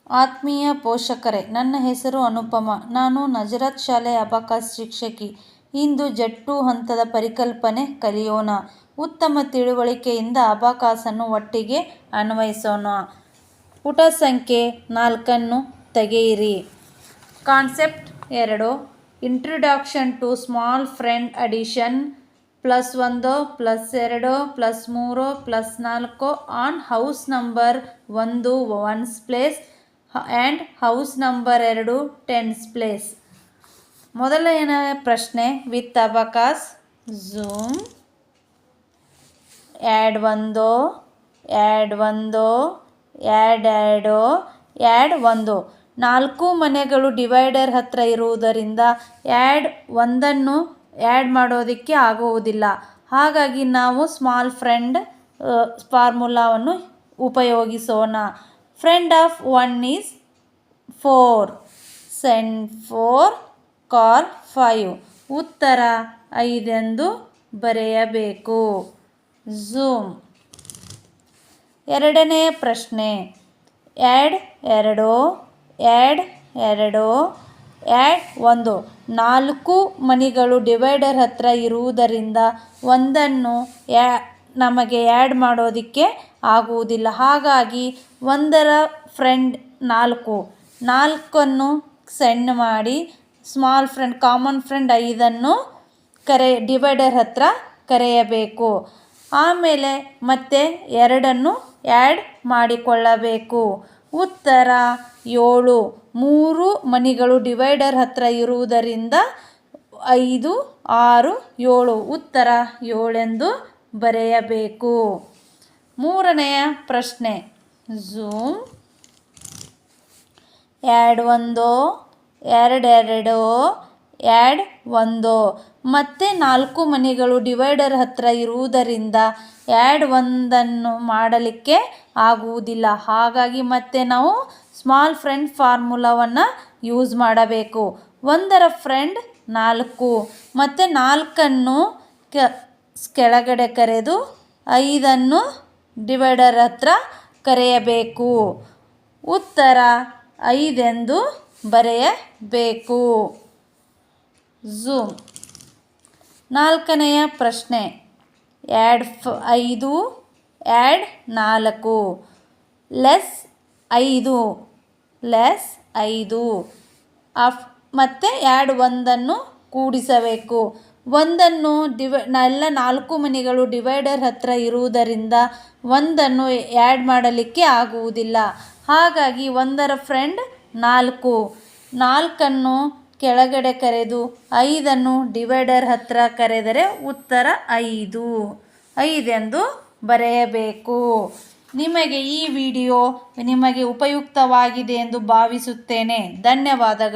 ಆತ್ಮೀಯ ಪೋಷಕರೇ, ನನ್ನ ಹೆಸರು ಅನುಪಮ. ನಾನು ನಜರತ್ ಶಾಲೆ ಅಬಕಾಸ್ ಶಿಕ್ಷಕಿ. ಇಂದು ಜಟ್ಟು ಹಂತದ ಪರಿಕಲ್ಪನೆ ಕಲಿಯೋಣ. ಉತ್ತಮ ತಿಳುವಳಿಕೆಯಿಂದ ಅಬಕಾಸನ್ನು ಒಟ್ಟಿಗೆ ಅನ್ವಯಿಸೋಣ. ಪುಟ ಸಂಖ್ಯೆ 4 ತೆಗೆಯಿರಿ. Concept 2. Introduction to small friend addition +1 +2 +3 +4 on house number 1 1's place and house number 2 10's place. ಮೊದಲನೆಯ ಪ್ರಶ್ನೆ with abacus. Zoom. Add 1 add 1 add 2 add 1. 4 ಮನೆಗಳು ಡಿವೈಡರ್ ಹತ್ತಿರ ಇರುವುದರಿಂದ ಆ್ಯಡ್ 1 ಆ್ಯಡ್ ಮಾಡೋದಕ್ಕೆ ಆಗುವುದಿಲ್ಲ. ಹಾಗಾಗಿ ನಾವು ಸ್ಮಾಲ್ ಫ್ರೆಂಡ್ ಫಾರ್ಮುಲಾವನ್ನು ಉಪಯೋಗಿಸೋಣ. Friend of 1 is 4. Send 4 call 5. ಉತ್ತರ 5 ಎಂದು ಬರೆಯಬೇಕು. ಝೂಮ್. ಎರಡನೆಯ ಪ್ರಶ್ನೆ. Add 2 add 2 add 1. 4 ಮನೆಗಳು ಡಿವೈಡರ್ ಹತ್ತಿರ ಇರುವುದರಿಂದ 1 ನಮಗೆ ಆ್ಯಡ್ ಮಾಡೋದಕ್ಕೆ ಆಗುವುದಿಲ್ಲ. ಹಾಗಾಗಿ 1ರ ಫ್ರೆಂಡ್ 4. 4 ಸೆಂಡ್ ಮಾಡಿ small friend common friend 5 divider ಹತ್ತಿರ ಕರೆಯಬೇಕು. ಆಮೇಲೆ ಮತ್ತೆ 2 ಆ್ಯಡ್ ಮಾಡಿಕೊಳ್ಳಬೇಕು. ಉತ್ತರ 7. 3 ಮನೆಗಳು ಡಿವೈಡರ್ ಹತ್ತಿರ ಇರುವುದರಿಂದ 5 6 7. ಉತ್ತರ 7 ಎಂದು ಬರೆಯಬೇಕು. ಮೂರನೆಯ ಪ್ರಶ್ನೆ. ಝೂಮ್. Add 1 add 2 add 1. ಮತ್ತೆ 4 ಮನೆಗಳು ಡಿವೈಡರ್ ಹತ್ತಿರ ಇರುವುದರಿಂದ ಆ್ಯಡ್ 1 ಮಾಡಲಿಕ್ಕೆ ಆಗುವುದಿಲ್ಲ. ಹಾಗಾಗಿ ಮತ್ತೆ ನಾವು ಸ್ಮಾಲ್ ಫ್ರೆಂಡ್ ಫಾರ್ಮುಲಾವನ್ನು ಯೂಸ್ ಮಾಡಬೇಕು. 1ರ ಫ್ರೆಂಡ್ 4 ಮತ್ತು 4 ಕೆಳಗಡೆ ಕರೆದು 5 ಡಿವೈಡರ್ ಹತ್ತಿರ ಕರೆಯಬೇಕು. ಉತ್ತರ 5 ಎಂದು ಬರೆಯಬೇಕು. ಝೂಮ್. ನಾಲ್ಕನೆಯ ಪ್ರಶ್ನೆ. Add 5 add 4 less 5 less 5. ಮತ್ತು ಆ್ಯಡ್ 1 ಕೂಡಿಸಬೇಕು. 1 ಎಲ್ಲ 4 ಮನೆಗಳು ಡಿವೈಡರ್ ಹತ್ತಿರ ಇರುವುದರಿಂದ 1 ಆ್ಯಡ್ ಮಾಡಲಿಕ್ಕೆ ಆಗುವುದಿಲ್ಲ. ಹಾಗಾಗಿ 1ರ ಫ್ರೆಂಡ್ 4. 4 ಕೆಳಗಡೆ ಕರೆದು 5 ಡಿವೈಡರ್ ಹತ್ತಿರ ಕರೆದರೆ ಉತ್ತರ 5 ಎಂದು ಬರೆಯಬೇಕು. ನಿಮಗೆ ಈ ವಿಡಿಯೋ ನಿಮಗೆ ಉಪಯುಕ್ತವಾಗಿದೆ ಎಂದು ಭಾವಿಸುತ್ತೇನೆ. ಧನ್ಯವಾದಗಳು.